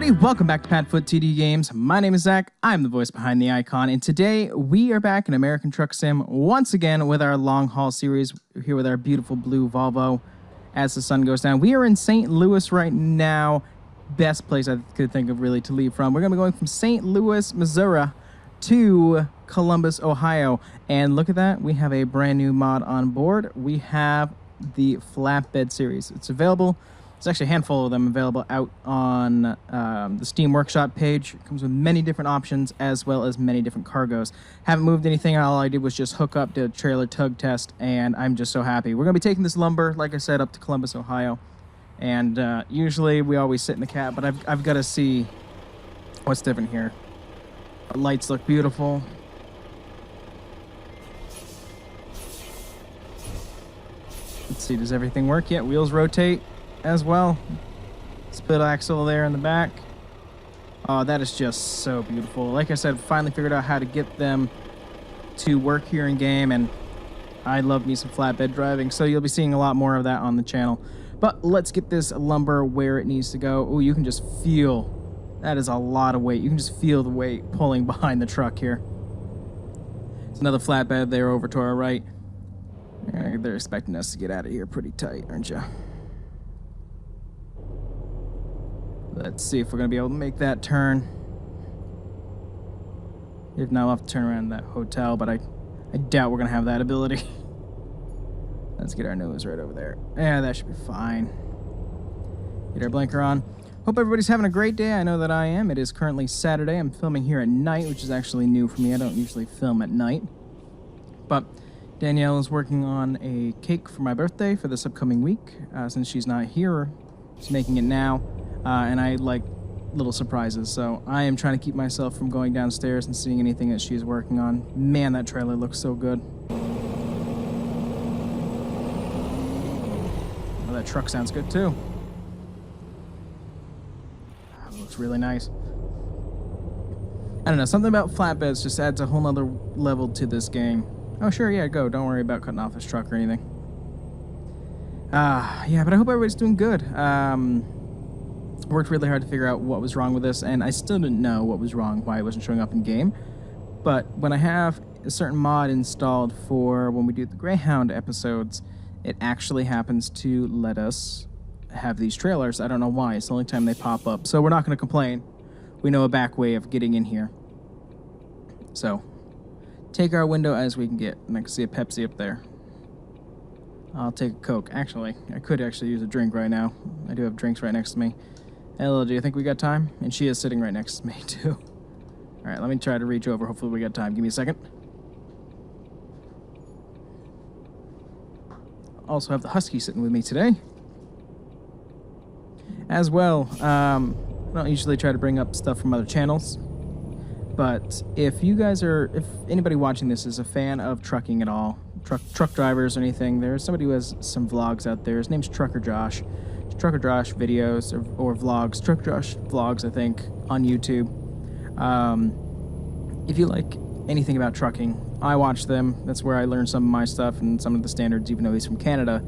everybody, welcome back to PadfootTD Games. My name is Zach, I'm the voice behind the icon, and today we are back in American Truck Sim once again with our long haul series, here with our beautiful blue Volvo as the sun goes down. We are in St. Louis right now, best place I could think of really to leave from. We're going to be going from St. Louis, Missouri to Columbus, Ohio, and look at that, we have a brand new mod on board. We have the flatbed series. It's available. There's actually a handful of them available out on the Steam Workshop page. It comes with many different options as well as many different cargoes. Haven't moved anything. All I did was just hook up, did a trailer tug test, and I'm just so happy. We're going to be taking this lumber, like I said, up to Columbus, Ohio. And usually we always sit in the cab, but I've got to see what's different here. The lights look beautiful. Let's see, does everything work yet? Wheels rotate as well. Split axle there in the back. Oh, that is just so beautiful. Like I said, finally figured out how to get them to work here in game, and I love me some flatbed driving, so you'll be seeing a lot more of that on the channel. But let's get this lumber where it needs to go. Oh, you can just feel, that is a lot of weight. You can just feel the weight pulling behind the truck here. It's another flatbed there over to our right. They're expecting us to get out of here pretty tight, aren't you? Let's see if we're going to be able to make that turn. If not, we'll have to turn around that hotel, but I doubt we're going to have that ability. Let's get our nose right over there. Yeah, that should be fine. Get our blinker on. Hope everybody's having a great day. I know that I am. It is currently Saturday. I'm filming here at night, which is actually new for me. I don't usually film at night. But Danielle is working on a cake for my birthday for this upcoming week. Since she's not here, she's making it now. And I like little surprises, so I am trying to keep myself from going downstairs and seeing anything that she's working on. Man, that trailer looks so good. Oh, that truck sounds good too. It looks really nice. I don't know, something about flatbeds just adds a whole nother level to this game. Oh sure, yeah, go. Don't worry about cutting off this truck or anything. Yeah, but I hope everybody's doing good. Worked really hard to figure out what was wrong with this, and I still didn't know what was wrong, why it wasn't showing up in game. But when I have a certain mod installed for when we do the Greyhound episodes, it actually happens to let us have these trailers. I don't know why. It's the only time they pop up. So we're not going to complain. We know a back way of getting in here. So take our window as we can get. And I can see a Pepsi up there. I'll take a Coke. Actually, I could actually use a drink right now. I do have drinks right next to me. Hello, do you think we got time? And she is sitting right next to me, too. All right, let me try to reach over. Hopefully we got time. Give me a second. Also have the Husky sitting with me today. As well, I don't usually try to bring up stuff from other channels. But if you guys are, if anybody watching this is a fan of trucking at all, truck drivers or anything, there's somebody who has some vlogs out there. His name's Trucker Josh. Trucker Josh videos or vlogs. Trucker Josh vlogs, I think, on YouTube. If you like anything about trucking, I watch them. That's where I learn some of my stuff and some of the standards, even though he's from Canada.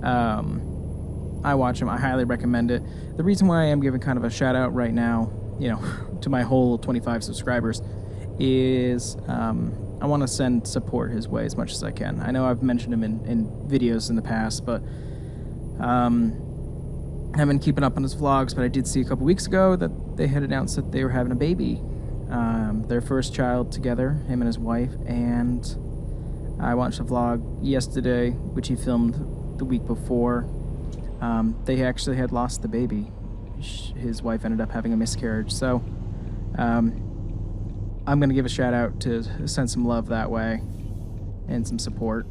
I watch him. I highly recommend it. The reason why I am giving kind of a shout out right now, you know, to my whole 25 subscribers is I want to send support his way as much as I can. I know I've mentioned him in videos in the past, but I haven't been keeping up on his vlogs, but I did see a couple weeks ago that they had announced that they were having a baby. Their first child together, him and his wife, and I watched a vlog yesterday, which he filmed the week before. They actually had lost the baby. His wife ended up having a miscarriage, so I'm going to give a shout out to send some love that way and some support.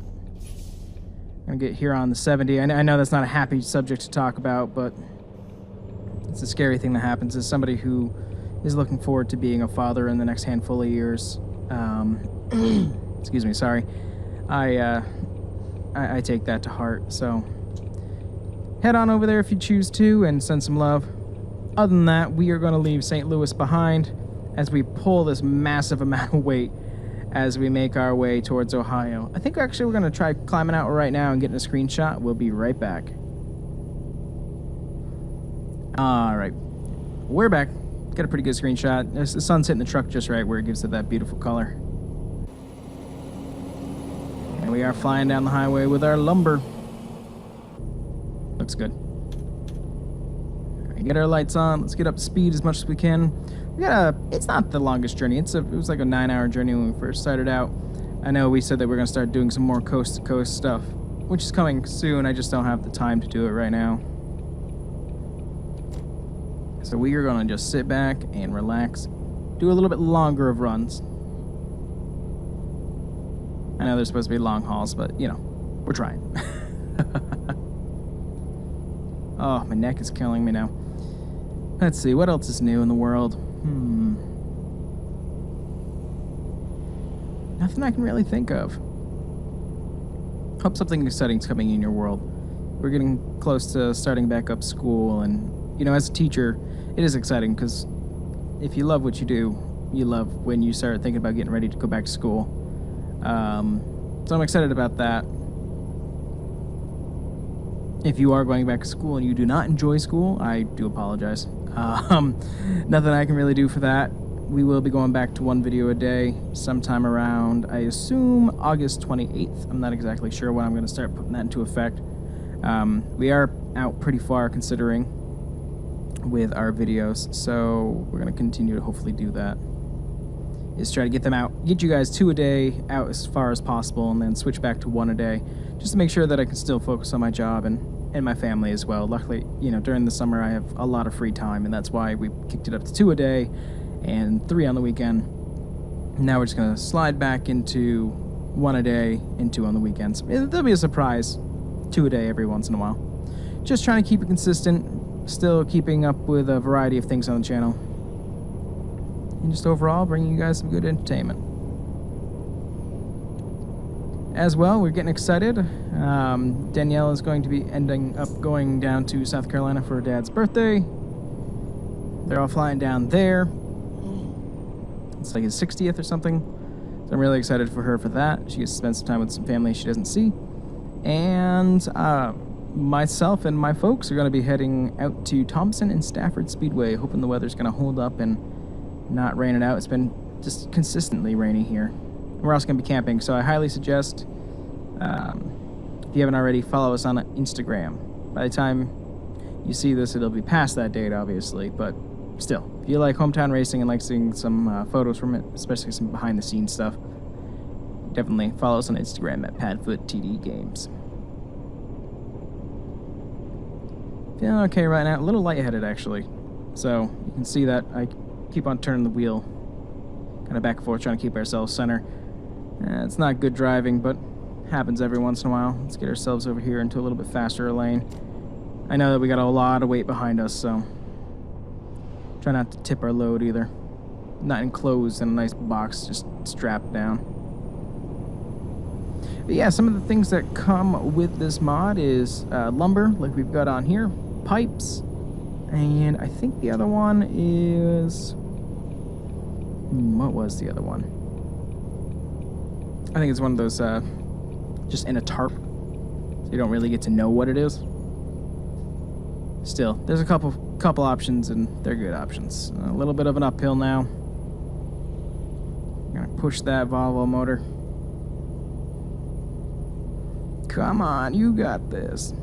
I'm gonna get here on the 70. I know that's not a happy subject to talk about, but it's a scary thing that happens as somebody who is looking forward to being a father in the next handful of years. Excuse me, sorry. I take that to heart, so head on over there if you choose to and send some love. Other than that, we are going to leave St. Louis behind as we pull this massive amount of weight as we make our way towards Ohio. I think actually we're going to try climbing out right now and getting a screenshot. We'll be right back. All right. we're back. Got a pretty good screenshot. The sun's hitting the truck just right where it gives it that beautiful color. And we are flying down the highway with our lumber. Looks good. Right, get our lights on. Let's get up to speed as much as we can. It's not the longest journey. It was like a 9-hour journey when we first started out. I know we said that we're going to start doing some more coast-to-coast stuff, which is coming soon. I just don't have the time to do it right now. So we are going to just sit back and relax, do a little bit longer of runs. I know they're supposed to be long hauls, but, you know, we're trying. Oh, my neck is killing me now. Let's see, what else is new in the world? Nothing I can really think of. Hope something exciting's coming in your world. We're getting close to starting back up school, and, you know, as a teacher, it is exciting because if you love what you do, you love when you start thinking about getting ready to go back to school. So I'm excited about that. If you are going back to school and you do not enjoy school, I do apologize. Nothing I can really do for that. We will be going back to 1 video a day sometime around, I assume, August 28th. I'm not exactly sure when I'm going to start putting that into effect. We are out pretty far considering with our videos, so we're going to continue to hopefully do that. Is try to get them out, get you guys 2 a day out as far as possible, and then switch back to 1 a day, just to make sure that I can still focus on my job and my family as well. Luckily, you know, during the summer I have a lot of free time, and that's why we kicked it up to 2 a day and 3 on the weekend. Now we're just going to slide back into 1 a day and 2 on the weekends. There'll be a surprise 2 a day every once in a while. Just trying to keep it consistent, still keeping up with a variety of things on the channel, and just overall bringing you guys some good entertainment. As well, we're getting excited. Danielle is going to be ending up going down to South Carolina for her dad's birthday. They're all flying down there. It's like his 60th or something. So I'm really excited for her for that. She gets to spend some time with some family she doesn't see. And myself and my folks are going to be heading out to Thompson and Stafford Speedway, hoping the weather's going to hold up and not rain it out. It's been just consistently rainy here. We're also going to be camping, so I highly suggest, if you haven't already, follow us on Instagram. By the time you see this, it'll be past that date, obviously, but still, if you like hometown racing and like seeing some photos from it, especially some behind-the-scenes stuff, definitely follow us on Instagram at PadfootTD Games. Feeling okay right now, a little lightheaded actually, so you can see that I keep on turning the wheel kind of back and forth, trying to keep ourselves center. It's not good driving, but happens every once in a while. Let's get ourselves over here into a little bit faster lane. I know that we got a lot of weight behind us, so try not to tip our load either. Not enclosed in a nice box, just strapped down. But yeah, some of the things that come with this mod is lumber, like we've got on here, pipes, and I think the other one is... what was the other one? I think it's one of those, just in a tarp, so you don't really get to know what it is. Still, there's a couple options, and they're good options. A little bit of an uphill now. I'm gonna push that Volvo motor. Come on, you got this.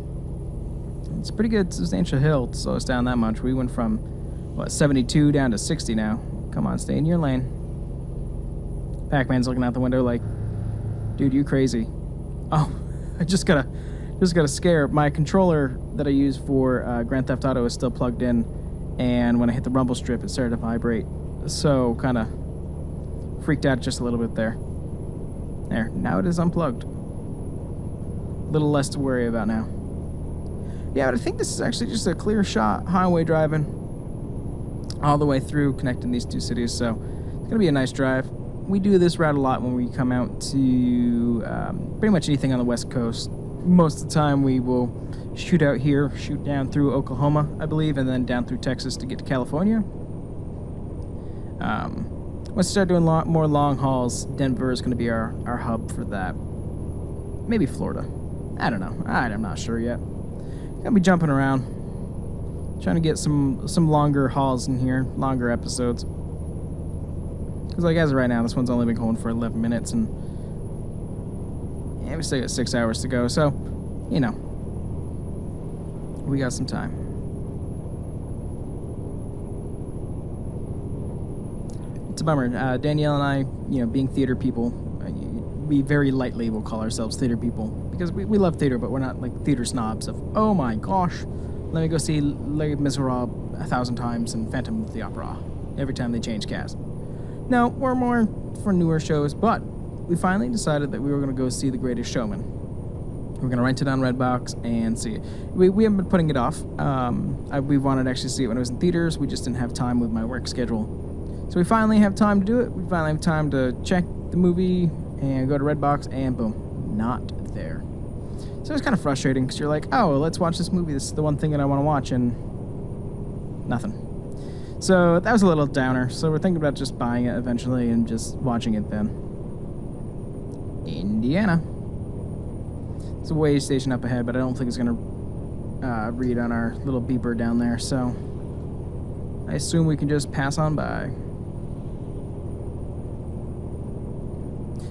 It's a pretty good substantial hill to slow us down that much. We went from, what, 72 down to 60 now. Come on, stay in your lane. Pac-Man's looking out the window like, dude, you crazy. Oh, I just got a scare. My controller that I use for Grand Theft Auto is still plugged in, and when I hit the rumble strip, it started to vibrate. So, kind of freaked out just a little bit there. There, now it is unplugged. A little less to worry about now. Yeah, but I think this is actually just a clear shot highway driving all the way through, connecting these 2 cities, so it's gonna be a nice drive. We do this route a lot when we come out to pretty much anything on the West Coast. Most of the time we will shoot out here, shoot down through Oklahoma, I believe, and then down through Texas to get to California. Once we start doing more long hauls, Denver is going to be our hub for that. Maybe Florida. I don't know. I'm not sure yet. Gonna be jumping around, Trying to get some longer hauls in here, longer episodes. Because like as of right now, this one's only been going for 11 minutes, and yeah, we still got 6 hours to go. So, you know, we got some time. It's a bummer. Danielle and I, you know, being theater people, we very lightly will call ourselves theater people because we love theater, but we're not like theater snobs of, oh my gosh, let me go see Les Miserables 1,000 times and Phantom of the Opera every time they change cast. No, we're more for newer shows, but we finally decided that we were going to go see The Greatest Showman. We're going to rent it on Redbox and see it. We haven't been putting it off. We wanted to actually see it when it was in theaters. We just didn't have time with my work schedule. So we finally have time to do it. We finally have time to check the movie and go to Redbox, and boom, not there. So it's kind of frustrating because you're like, oh, well, let's watch this movie. This is the one thing that I want to watch, and nothing. So that was a little downer. So we're thinking about just buying it eventually and just watching it then. Indiana. There's a way station up ahead, but I don't think it's going to read on our little beeper down there. So I assume we can just pass on by.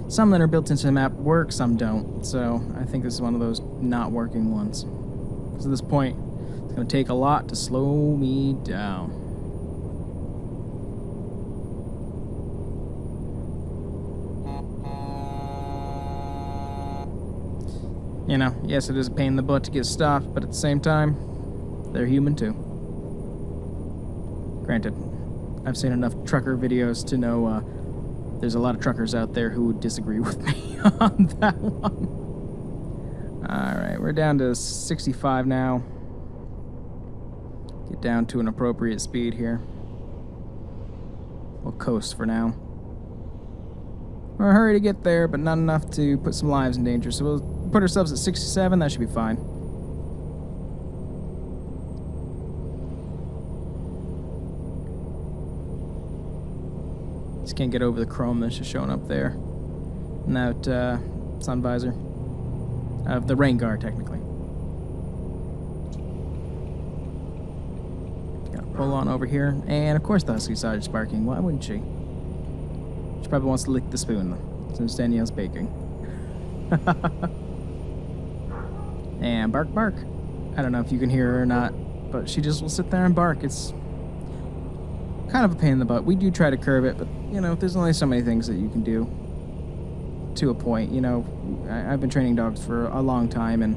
Some that are built into the map work, some don't. So I think this is one of those not working ones. Because at this point, it's going to take a lot to slow me down. You know, yes, it is a pain in the butt to get stopped, but at the same time, they're human too. Granted, I've seen enough trucker videos to know there's a lot of truckers out there who would disagree with me on that one. Alright, we're down to 65 now. Get down to an appropriate speed here. We'll coast for now. We're in a hurry to get there, but not enough to put some lives in danger, so we'll put ourselves at 67, that should be fine. Just can't get over the chrome that's just showing up there. And that sun visor. Of the rain guard, technically. Gotta pull on over here. And of course the husky started barking. Why wouldn't she? She probably wants to lick the spoon, since Danielle's baking. And bark, bark. I don't know if you can hear her or not, but she just will sit there and bark. It's kind of a pain in the butt. We do try to curb it, but, you know, there's only so many things that you can do to a point. You know, I've been training dogs for a long time, and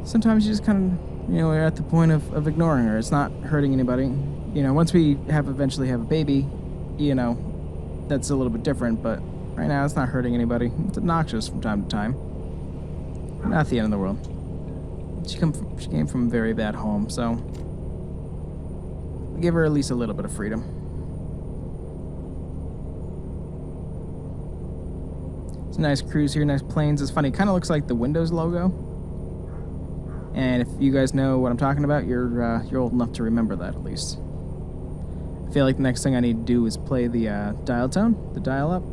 sometimes you just kind of, you know, we're at the point of ignoring her. It's not hurting anybody. You know, once we eventually have a baby, you know, that's a little bit different, but right now it's not hurting anybody. It's obnoxious from time to time. Not the end of the world. She came from a very bad home, so give her at least a little bit of freedom. It's a nice cruise here, nice planes. It's funny, it kind of looks like the Windows logo. And if you guys know what I'm talking about, you're old enough to remember that at least. I feel like the next thing I need to do is play the dial tone, the dial up.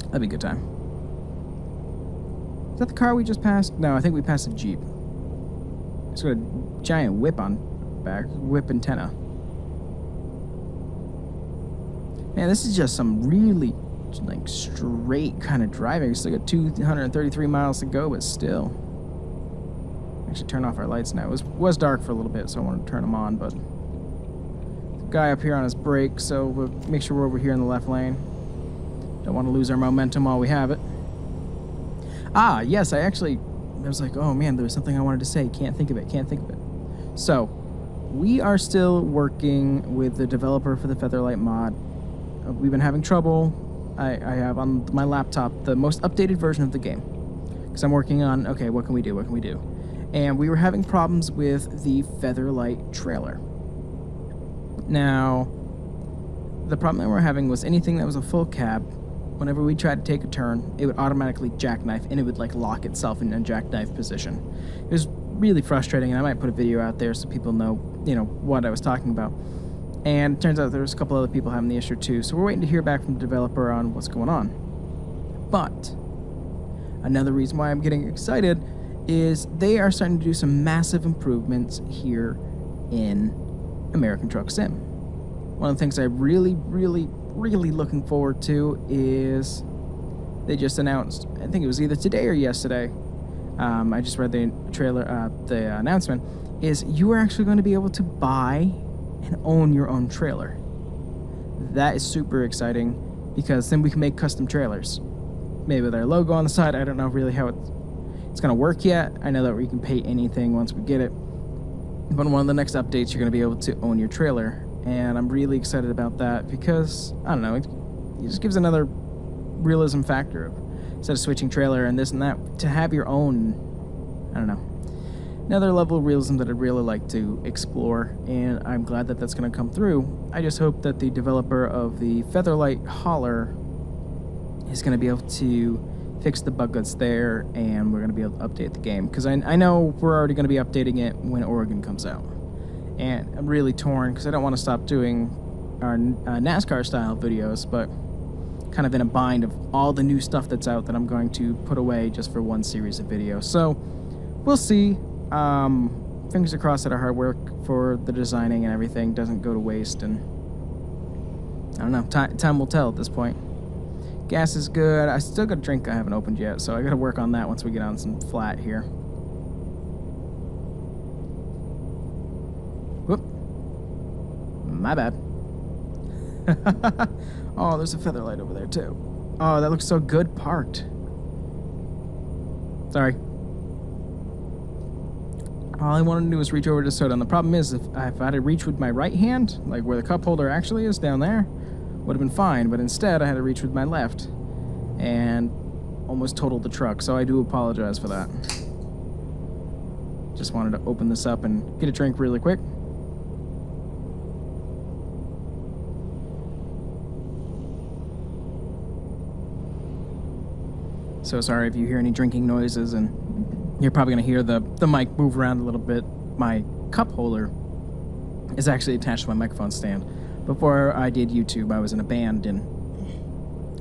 That'd be a good time. Is that the car we just passed? No, I think we passed a Jeep. It's got a giant whip on back, whip antenna. Man, this is just some really, like, straight kind of driving. We still got 233 miles to go, but still. Actually, turn off our lights now. It was dark for a little bit, so I wanted to turn them on, but the guy up here on his brake, so we'll make sure we're over here in the left lane. Don't want to lose our momentum while we have it. Ah, yes, I was like, oh man, there was something I wanted to say. Can't think of it. So, we are still working with the developer for the Featherlight mod. We've been having trouble. I have on my laptop the most updated version of the game. Because I'm working on, okay, what can we do? And we were having problems with the Featherlight trailer. Now, the problem that we're having was anything that was a full cab, whenever we tried to take a turn, it would automatically jackknife, and it would like lock itself in a jackknife position. It was really frustrating, and I might put a video out there so people know, you know, what I was talking about. And it turns out there's a couple other people having the issue too, so we're waiting to hear back from the developer on what's going on. But another reason why I'm getting excited is they are starting to do some massive improvements here in American Truck Sim. One of the things I really looking forward to is they just announced, I think it was either today or yesterday, I just read the trailer, the announcement, is you are actually going to be able to buy and own your own trailer. That is super exciting because then we can make custom trailers. Maybe with our logo on the side. I don't know really how it's going to work yet. I know that we can pay anything once we get it. But one of the next updates, you're going to be able to own your trailer. And I'm really excited about that because, I don't know, it just gives another realism factor of, instead of switching trailer and this and that, to have your own, I don't know, another level of realism that I'd really like to explore, and I'm glad that that's going to come through. I just hope that the developer of the Featherlight Hauler is going to be able to fix the bug that's there, and we're going to be able to update the game, because I know we're already going to be updating it when Oregon comes out. And I'm really torn because I don't want to stop doing our NASCAR style videos, but kind of in a bind of all the new stuff that's out that I'm going to put away just for one series of videos. So we'll see. Fingers crossed that our hard work for the designing and everything doesn't go to waste, and I don't know, time will tell at this point. Gas is good. I still got a drink I haven't opened yet, so I got to work on that once we get on some flat here. Whoop. My bad. Oh, there's a Featherlight over there too. Oh, that looks so good parked. Sorry. All I wanted to do was reach over to soda, and the problem is if I had to reach with my right hand, like where the cup holder actually is down there, would have been fine, but instead I had to reach with my left and almost totaled the truck, so I do apologize for that. Just wanted to open this up and get a drink really quick. So sorry if you hear any drinking noises, and you're probably going to hear the mic move around a little bit. My cup holder is actually attached to my microphone stand. Before I did YouTube, I was in a band, and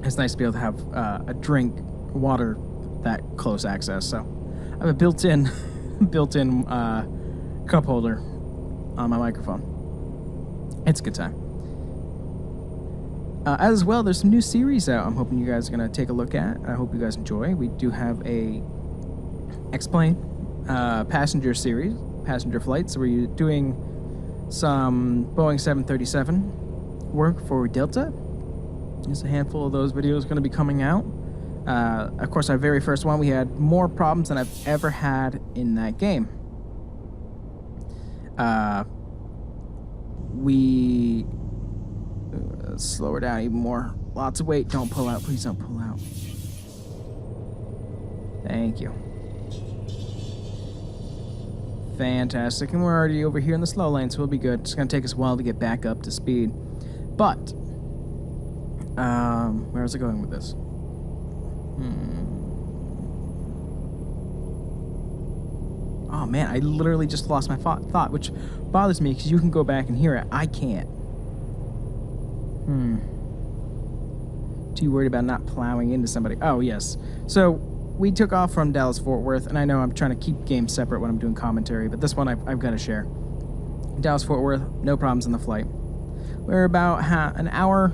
it's nice to be able to have a drink, water, that close access. So I have a built-in cup holder on my microphone. It's a good time. As well, there's some new series out I'm hoping you guys are going to take a look at. I hope you guys enjoy. We do have a Explain passenger series, passenger flights, where you're doing some Boeing 737 work for Delta. There's a handful of those videos going to be coming out. Of course, our very first one, we had more problems than I've ever had in that game. We slow her down even more. Lots of weight. Don't pull out. Please don't pull out. Thank you. Fantastic. And we're already over here in the slow lane, so we'll be good. It's going to take us a while to get back up to speed. But, where was I going with this? Oh, man, I literally just lost my thought, which bothers me because you can go back and hear it. I can't. Too worried about not plowing into somebody. Oh, yes. So we took off from Dallas-Fort Worth, and I know I'm trying to keep games separate when I'm doing commentary, but this one I've got to share. Dallas-Fort Worth, no problems on the flight. We're about half an hour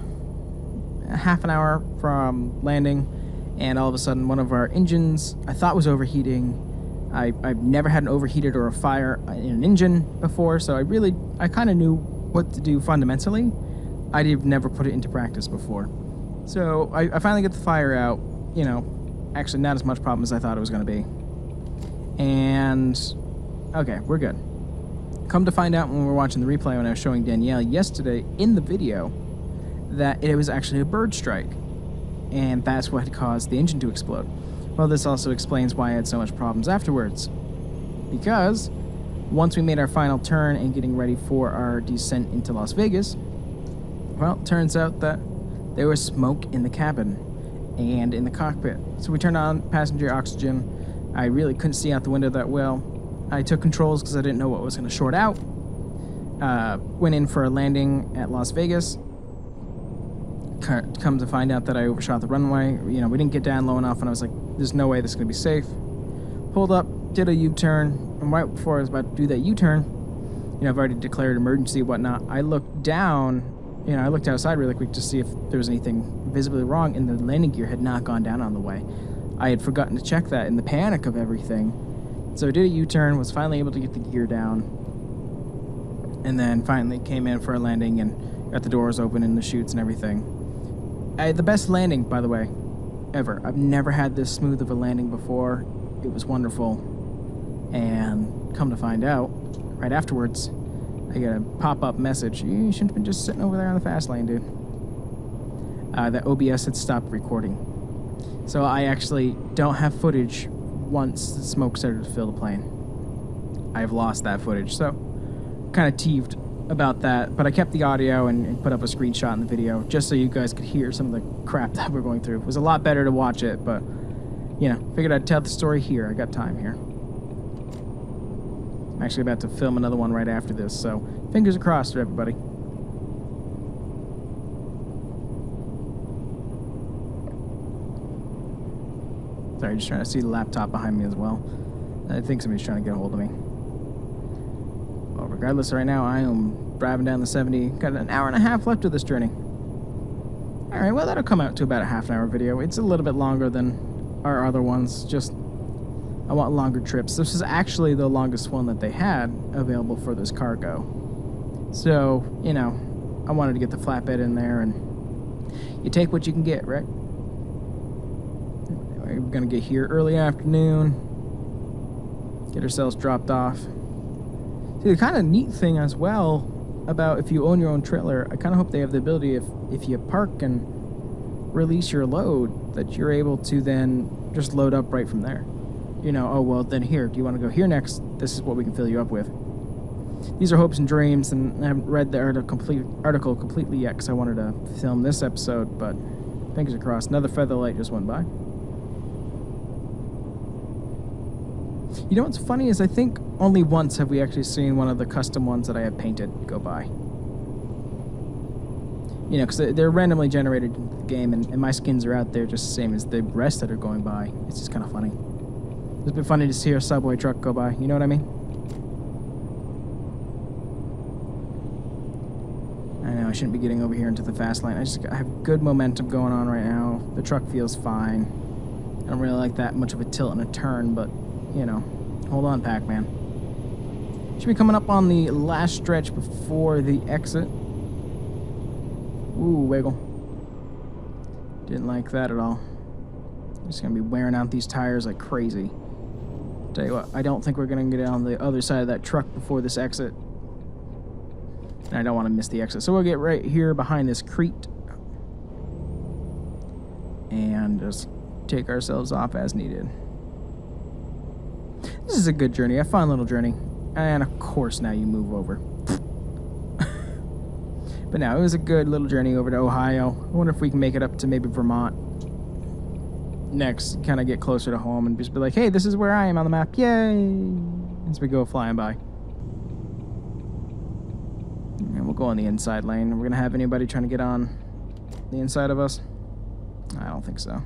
from landing, and all of a sudden one of our engines I thought was overheating. I've never had an overheated or a fire in an engine before, so I kind of knew what to do fundamentally. I've never put it into practice before. So I finally get the fire out, you know, actually not as much problem as I thought it was going to be. And, okay, we're good. Come to find out when we were watching the replay when I was showing Danielle yesterday in the video that it was actually a bird strike. And that's what had caused the engine to explode. Well, this also explains why I had so much problems afterwards. Because once we made our final turn and getting ready for our descent into Las Vegas, well, it turns out that there was smoke in the cabin and in the cockpit. So we turned on passenger oxygen. I really couldn't see out the window that well. I took controls because I didn't know what was going to short out. Went in for a landing at Las Vegas. Come to find out that I overshot the runway. You know, we didn't get down low enough, and I was like, there's no way this is going to be safe. Pulled up, did a U-turn, and right before I was about to do that U-turn, you know, I've already declared emergency and whatnot. I looked down, you know, I looked outside really quick to see if there was anything visibly wrong, and the landing gear had not gone down on the way. I had forgotten to check that in the panic of everything. So I did a U-turn, was finally able to get the gear down, and then finally came in for a landing and got the doors open and the chutes and everything. I had the best landing, by the way, ever. I've never had this smooth of a landing before. It was wonderful. And come to find out, right afterwards, I get a pop-up message. You shouldn't have been just sitting over there on the fast lane, dude. That OBS had stopped recording. So I actually don't have footage once the smoke started to fill the plane. I've lost that footage, so kind of teeved about that. But I kept the audio and put up a screenshot in the video just so you guys could hear some of the crap that we're going through. It was a lot better to watch it, but, you know, figured I'd tell the story here. I got time here. I'm actually about to film another one right after this, so fingers crossed for everybody. Sorry, just trying to see the laptop behind me as well. I think somebody's trying to get a hold of me. Well, regardless, right now I am driving down the 70. Got an hour and a half left of this journey. Alright, well, that'll come out to about a half-an-hour video. It's a little bit longer than our other ones. Just, I want longer trips. This is actually the longest one that they had available for this cargo. So, you know, I wanted to get the flatbed in there, and you take what you can get, right? We're gonna get here early afternoon, get ourselves dropped off. See, the kind of neat thing as well about if you own your own trailer, I kind of hope they have the ability, if you park and release your load, that you're able to then just load up right from there. You know, oh, well, then here, do you want to go here next? This is what we can fill you up with. These are hopes and dreams, and I haven't read the article completely yet because I wanted to film this episode, but fingers crossed. Another featherlight just went by. You know what's funny is I think only once have we actually seen one of the custom ones that I have painted go by. You know, because they're randomly generated in the game, and my skins are out there just the same as the rest that are going by. It's just kind of funny. It's been funny to see a subway truck go by, you know what I mean? I know, I shouldn't be getting over here into the fast lane. I have good momentum going on right now. The truck feels fine. I don't really like that much of a tilt and a turn, but, you know, hold on, Pac-Man. Should be coming up on the last stretch before the exit. Ooh, wiggle. Didn't like that at all. Just gonna be wearing out these tires like crazy. Tell you what, I don't think we're gonna get on the other side of that truck before this exit. And I don't want to miss the exit. So we'll get right here behind this crete. And just take ourselves off as needed. This is a good journey, a fun little journey. And of course now you move over. But no, it was a good little journey over to Ohio. I wonder if we can make it up to maybe Vermont next, kind of get closer to home and just be like, hey, this is where I am on the map. Yay! As we go flying by. And we'll go on the inside lane. We're going to have anybody trying to get on the inside of us? I don't think so.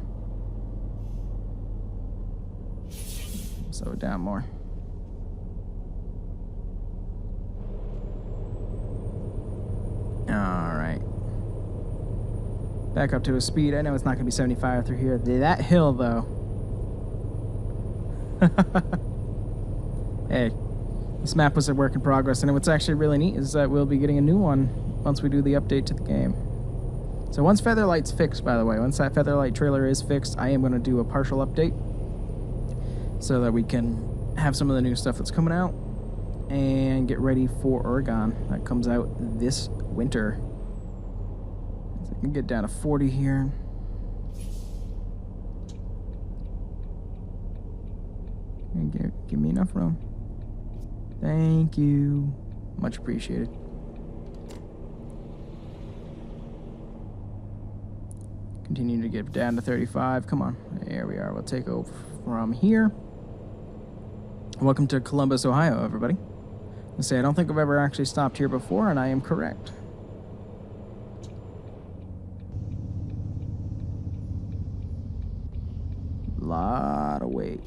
Slow it down more. Alright. Back up to a speed. I know it's not going to be 75 through here. That hill, though. Hey, this map was a work in progress, and what's actually really neat is that we'll be getting a new one once we do the update to the game. So once Featherlight's fixed, by the way, once that Featherlight trailer is fixed, I am going to do a partial update so that we can have some of the new stuff that's coming out and get ready for Oregon. That comes out this winter. So I can get down to 40 here. And give me enough room. Thank you. Much appreciated. Continue to get down to 35. Come on. There we are. We'll take over from here. Welcome to Columbus, Ohio, everybody. I don't think I've ever actually stopped here before, and I am correct. Lot of weight.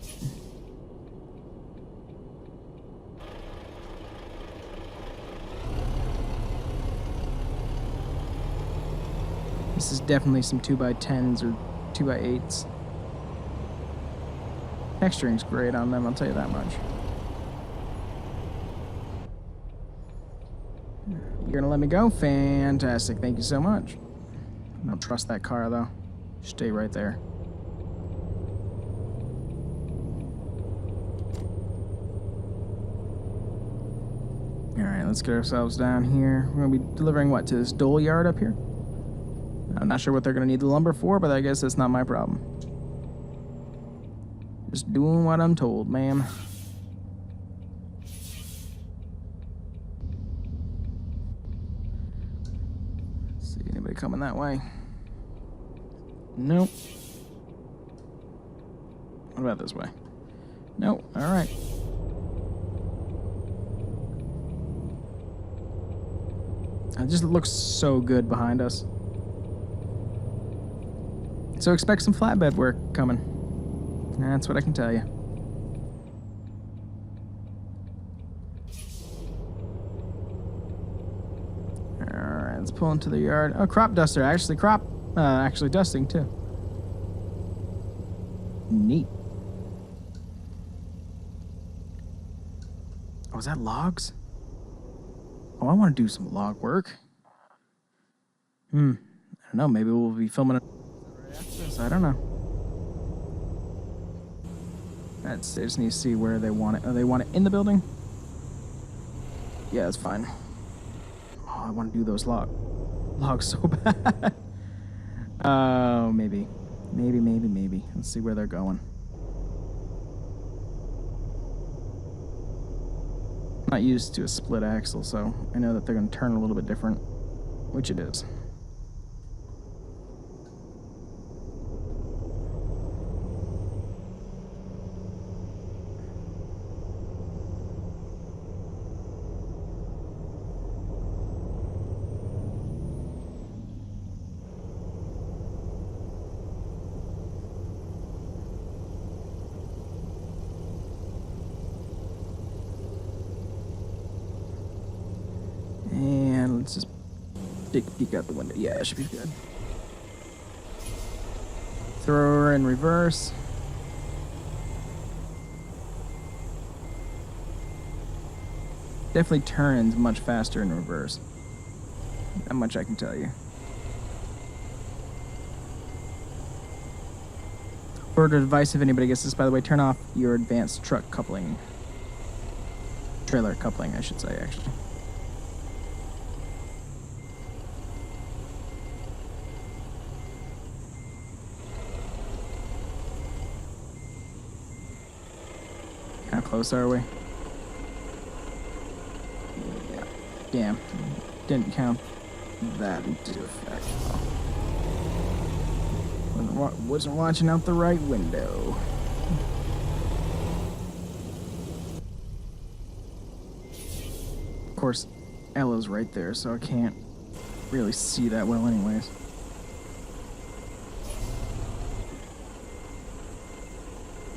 This is definitely some 2x10s or 2x8s. Texturing's great on them, I'll tell you that much. You're gonna let me go? Fantastic, thank you so much. I don't trust that car though. Stay right there. Alright, let's get ourselves down here. We're gonna be delivering what, to this dole yard up here? I'm not sure what they're gonna need the lumber for, but I guess that's not my problem. Just doing what I'm told, ma'am. See anybody coming that way? Nope. What about this way? Nope. All right. It just looks so good behind us. So expect some flatbed work coming. That's what I can tell you. Alright, let's pull into the yard. Oh, crop duster. Actually dusting too. Neat. Oh, is that logs? Oh, I want to do some log work. I don't know. Maybe we'll be filming it right after this. I don't know. They just need to see where they want it. Oh, they want it in the building? Yeah, that's fine. Oh, I want to do those logs so bad. Oh, maybe. Maybe. Let's see where they're going. I'm not used to a split axle, so I know that they're going to turn a little bit different, which it is. And let's just take a peek out the window. Yeah, it should be good. Throw her in reverse. Definitely turns much faster in reverse. That much I can tell you. Word of advice, if anybody gets this, by the way, turn off your advanced truck coupling. Trailer coupling, I should say, actually. How close are we? Yeah. Damn. Didn't count that into effect. Wasn't watching out the right window. Of course, Ella's right there, so I can't really see that well anyways.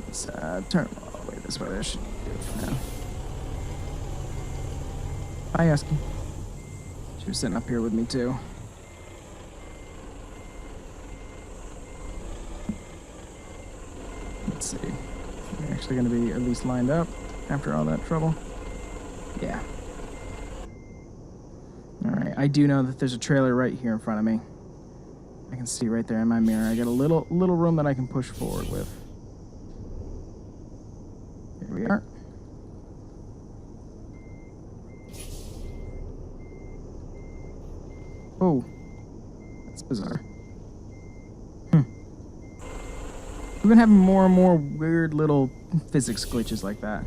Let's turn all the way this way. That should do it for now. Bye, Husky. She was sitting up here with me too. Let's see. We're actually going to be at least lined up after all that trouble. Yeah. Alright, I do know that there's a trailer right here in front of me. I can see right there in my mirror. I got a little room that I can push forward with. Here we are. Oh, that's bizarre. We've been having more and more weird little physics glitches like that.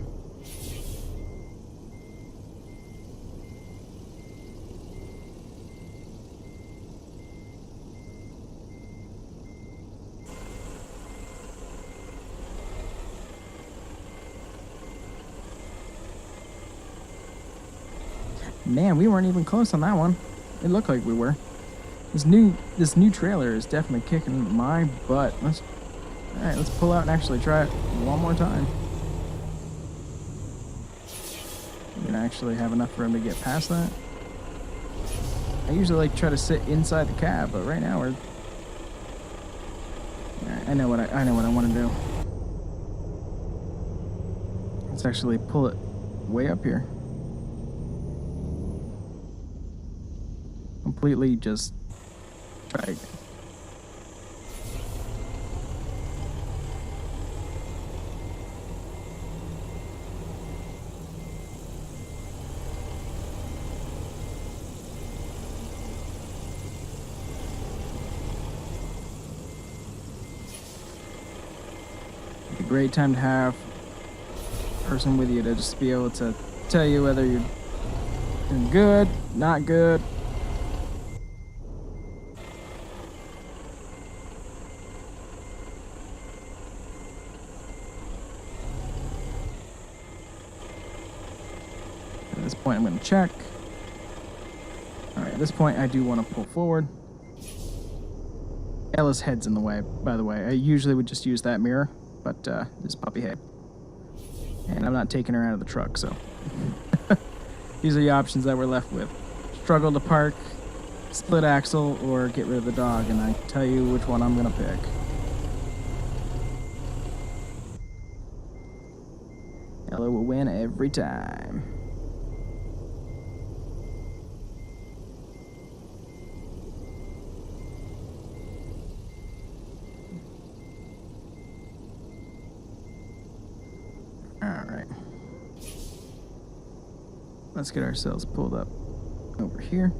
Man, we weren't even close on that one. It looked like we were. This new trailer is definitely kicking my butt. Alright, let's pull out and actually try it one more time. We're gonna actually have enough room to get past that. I usually like try to sit inside the cab, but right now we're... I know what I want to do. Let's actually pull it way up here. Completely just try again. A great time to have a person with you to just be able to tell you whether you're doing good, not good. At this point, I'm going to check. All right, at this point, I do want to pull forward. Ella's head's in the way, by the way. I usually would just use that mirror, but this puppy head. And I'm not taking her out of the truck, so. These are the options that we're left with. Struggle to park, split axle, or get rid of the dog, and I tell you which one I'm going to pick. Ella will win every time. Alright. Let's get ourselves pulled up over here.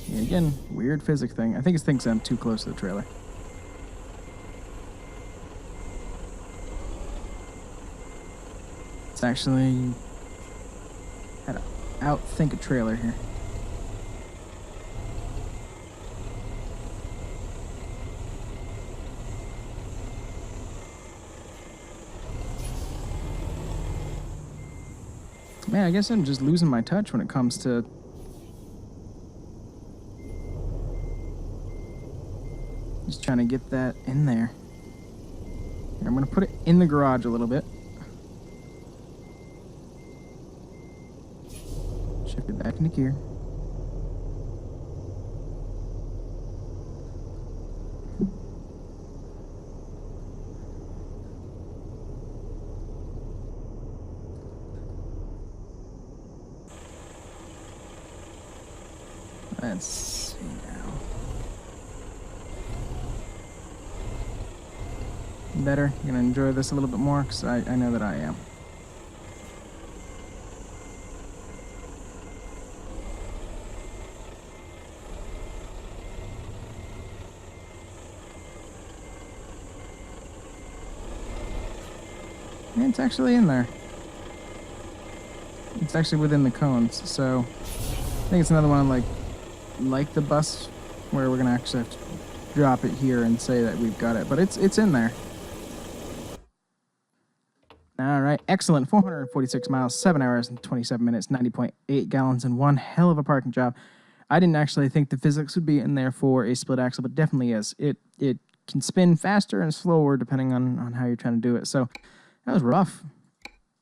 And again, weird physics thing. I think it thinks I'm too close to the trailer. It's actually had to outthink a trailer here. Man, I guess I'm just losing my touch when it comes to just trying to get that in there. Here, I'm going to put it in the garage a little bit. Shift it back into gear. Let's see now. Better? You're gonna enjoy this a little bit more? Because I know that I am. And it's actually in there. It's actually within the cones, so I think it's another one like the bus where we're gonna actually have to drop it here and say that we've got it, but it's in there. All right, excellent. 446 miles, 7 hours and 27 minutes, 90.8 gallons, and one hell of a parking job. I didn't actually think the physics would be in there for a split axle, but definitely is. It can spin faster and slower depending on how you're trying to do it. So that was rough.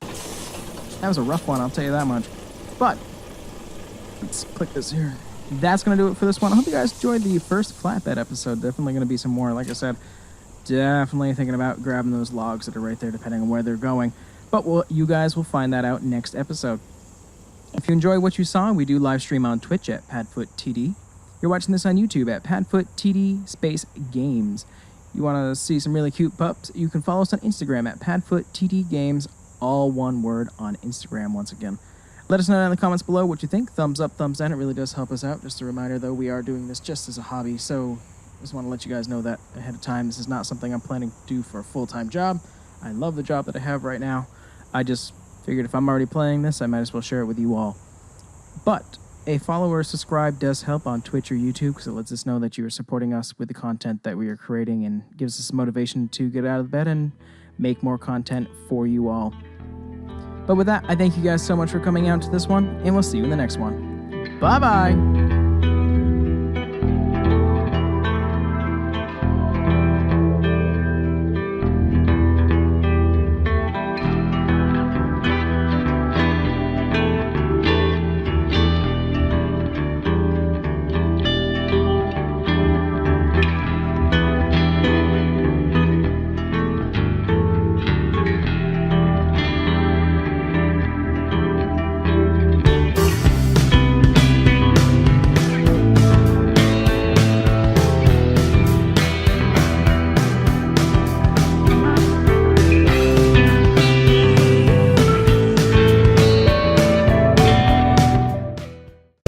That was a rough one, I'll tell you that much. But let's click this here. That's going to do it for this one. I hope you guys enjoyed the first flatbed episode. Definitely going to be some more. Like I said, definitely thinking about grabbing those logs that are right there depending on where they're going. But you guys will find that out next episode. If you enjoy what you saw, we do live stream on Twitch at PadfootTD. You're watching this on YouTube at PadfootTD Space Games. You want to see some really cute pups? You can follow us on Instagram at PadfootTD Games, all one word on Instagram once again. Let us know down in the comments below what you think. Thumbs up, thumbs down. It really does help us out. Just a reminder, though, we are doing this just as a hobby, so just want to let you guys know that ahead of time. This is not something I'm planning to do for a full-time job. I love the job that I have right now. I just figured if I'm already playing this, I might as well share it with you all. But a follow or subscribe does help on Twitch or YouTube because it lets us know that you are supporting us with the content that we are creating and gives us motivation to get out of bed and make more content for you all. But with that, I thank you guys so much for coming out to this one, and we'll see you in the next one. Bye-bye!